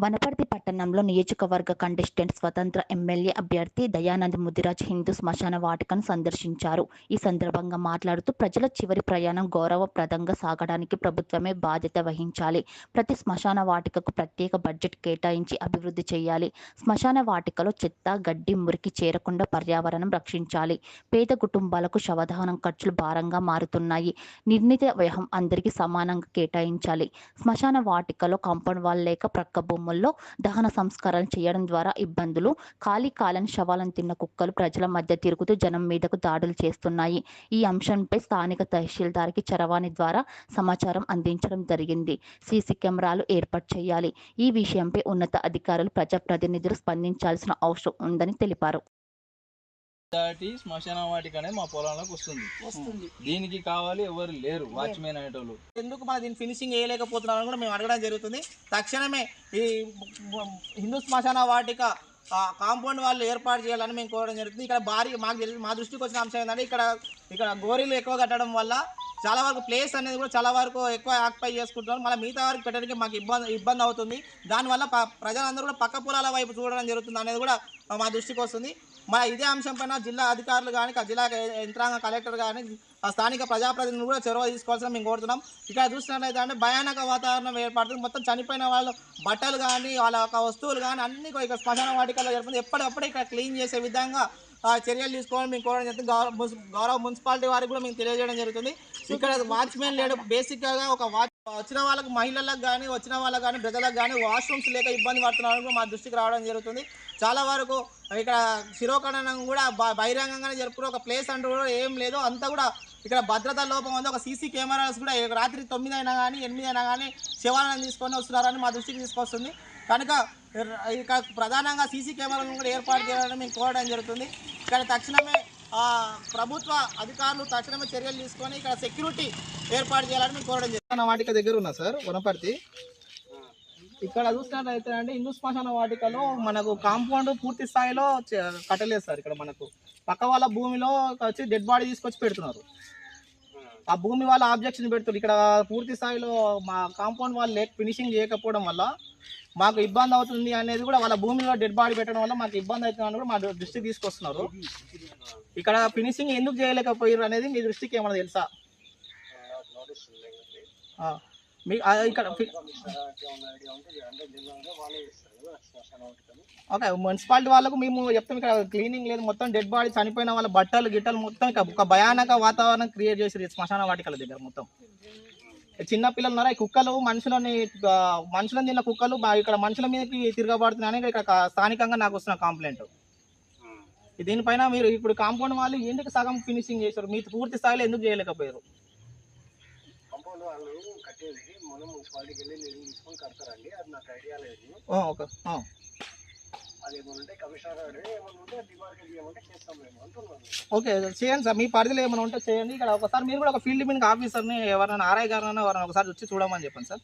వనపర్తి పట్టణంలో నియోజకవర్గ కంటెస్టెంట్ స్వతంత్ర ఎమ్మెల్యే అభ్యర్థి దయానంద్ ముదిరాజ్ హిందూ శ్మశాన వాటికను సందర్శించారు. ఈ సందర్భంగా మాట్లాడుతూ ప్రజల చివరి ప్రయాణం గౌరవప్రదంగా సాగడానికి ప్రభుత్వమే బాధ్యత వహించాలి. ప్రతి శ్మశాన వాటికకు ప్రత్యేక బడ్జెట్ కేటాయించి అభివృద్ధి చేయాలి. శ్మశాన వాటికలో చెత్త, గడ్డి, మురికి చేరకుండా పర్యావరణం రక్షించాలి. పేద కుటుంబాలకు శవదహనం ఖర్చులు భారంగా మారుతున్నాయి. నిర్ణీత వ్యయం అందరికీ సమానంగా కేటాయించాలి. శ్మశాన వాటికలో కాంపౌండ్ వాల్ లేక ప్రక్క భూముల్లో దహన సంస్కారాలు చేయడం ద్వారా ఇబ్బందులు. ఖాళీ కాలని శవాలను తిన్న కుక్కలు ప్రజల మధ్య తిరుగుతూ జనం మీదకు దాడులు చేస్తున్నాయి. ఈ అంశంపై స్థానిక తహసీల్దార్కి చరవాణి ద్వారా సమాచారం అందించడం జరిగింది. సీసీ కెమెరాలు ఏర్పాటు చేయాలి. ఈ విషయంపై ఉన్నత అధికారులు, ప్రజాప్రతినిధులు స్పందించాల్సిన అవసరం ఉందని తెలిపారు. శ్మశాన వాటిక అనేది మా పొలంలోకి వస్తుంది. దీనికి కావాలి, ఎవరు లేరు వాచ్మెన్ అనేటోళ్ళు. ఎందుకు మన దీన్ని ఫినిషింగ్ వేయలేకపోతున్నామని కూడా మేము అడగడం జరుగుతుంది. తక్షణమే ఈ హిందూ శ్మశాన వాటిక కాంపౌండ్ వాళ్ళు ఏర్పాటు చేయాలని మేము కోరడం జరుగుతుంది. ఇక్కడ మా దృష్టికి వచ్చిన అంశం ఏంటంటే ఇక్కడ గోరీలు ఎక్కువ కట్టడం వల్ల చాలా వరకు ప్లేస్ అనేది కూడా చాలా వరకు ఎక్కువ ఆక్యుపై చేసుకుంటున్నారు. మళ్ళీ మిగతా వారికి పెట్టడానికి మాకు ఇబ్బంది అవుతుంది. దానివల్ల ప్రజలందరూ కూడా పక్క పొలాల వైపు చూడడం జరుగుతుంది అనేది కూడా మా దృష్టికి వస్తుంది. ఇదే అంశం పైన జిల్లా అధికారులు కానీ, జిల్లా యంత్రాంగ కలెక్టర్ కానీ, స్థానిక ప్రజాప్రతినిధులు కూడా చొరవ తీసుకోవాల్సిన మేము కోరుతున్నాం. ఇక్కడ చూసినట్లయితే అంటే భయానక వాతావరణం ఏర్పడుతుంది. మొత్తం చనిపోయిన వాళ్ళు బట్టలు కానీ, వాళ్ళ యొక్క వస్తువులు కానీ అన్ని ఇక్కడ శ్మశాన వాటికల్లో జరుగుతుంది. ఎప్పటికప్పుడు ఇక్కడ క్లీన్ చేసే విధంగా చర్యలు తీసుకోవాలని మేము కోరడం జరుగుతుంది. గౌరవ మున్సిపాలిటీ వారికి కూడా మేము తెలియజేయడం జరుగుతుంది. ఇక్కడ వాచ్మెన్ లేడు. బేసిక్గా ఒక వచ్చిన వాళ్ళకి, మహిళలకు కానీ, వచ్చిన వాళ్ళకి కానీ, ప్రజలకు కానీ వాష్రూమ్స్ లేక ఇబ్బంది పడుతున్నారు కూడా మా దృష్టికి రావడం జరుగుతుంది. చాలా వరకు ఇక్కడ శిరోఖండనం కూడా బహిరంగంగానే జరుపుకునే ఒక ప్లేస్ అంటూ కూడా ఏం లేదు. అంతా కూడా ఇక్కడ భద్రతా లోపం ఉంది. ఒక సీసీ కెమెరాస్ కూడా రాత్రి 9 అయినా కానీ 8 అయినా కానీ శవాలను తీసుకొని వస్తున్నారని మా దృష్టికి తీసుకొస్తుంది. కనుక ఇక్కడ ప్రధానంగా సీసీ కెమెరాలను కూడా ఏర్పాటు చేయాలని మేము కోరడం జరుగుతుంది. ఇక్కడ తక్షణమే ప్రభుత్వ అధికారులు తక్షణమే చర్యలు తీసుకొని ఇక్కడ సెక్యూరిటీ ఏర్పాటు చేయాలని మేము కోరడం జరుగుతుంది. వాటిక దగ్గర ఉన్నా సార్ వనపర్తి. ఇక్కడ చూసినట్లయితే అంటే హిందూ శ్మశాన వాటికలో మనకు కాంపౌండ్ పూర్తి స్థాయిలో కట్టలేదు సార్. ఇక్కడ మనకు పక్క వాళ్ళ భూమిలో వచ్చి డెడ్ బాడీ తీసుకొచ్చి పెడుతున్నారు. ఆ భూమి వాళ్ళ ఆబ్జెక్షన్ పెడుతున్నారు. ఇక్కడ పూర్తి స్థాయిలో మా కాంపౌండ్ వాళ్ళు ఫినిషింగ్ చేయకపోవడం వల్ల మాకు ఇబ్బంది అవుతుంది అనేది కూడా, వాళ్ళ భూమిలో డెడ్ బాడీ పెట్టడం వల్ల మాకు ఇబ్బంది అవుతుందని కూడా మా దృష్టికి తీసుకొస్తున్నారు. ఇక్కడ ఫినిషింగ్ ఎందుకు చేయలేకపోయారు అనేది మీ దృష్టికి ఏమైనా తెలుసా? ఇక్కడ ఓకే, మున్సిపాలిటీ వాళ్ళకు మేము చెప్తాం. ఇక్కడ క్లీనింగ్ లేదు. మొత్తం డెడ్ బాడీ, చనిపోయిన వాళ్ళ బట్టలు గిట్టలు మొత్తం ఒక భయానక వాతావరణం క్రియేట్ చేసి శ్మశాన వాటికల దగ్గర మొత్తం చిన్న పిల్లలు ఉన్నారు. ఈ కుక్కలు మనుషులను తిన్న కుక్కలు ఇక్కడ మనుషుల మీదకి తిరగబడుతున్నాయని ఇక్కడ స్థానికంగా నాకు వస్తున్న కంప్లైంట్. దీనిపైన మీరు ఇప్పుడు కాంపౌండ్ వాళ్ళు ఎందుకు సగం ఫినిషింగ్ చేశారు? మీరు పూర్తి స్థాయిలో ఎందుకు చేయలేకపోయారు? ఓకే, చేయండి సార్. మీ పరిధిలో ఏమైనా ఉంటే చేయండి. ఇక్కడ ఒకసారి మీరు కూడా ఒక ఫీల్డ్ మీనింగ్ ఆఫీసర్ని, ఎవరైనా ఆర్ఐ గారినైనా ఎవరైనా ఒకసారి వచ్చి చూడమని చెప్పండి సార్.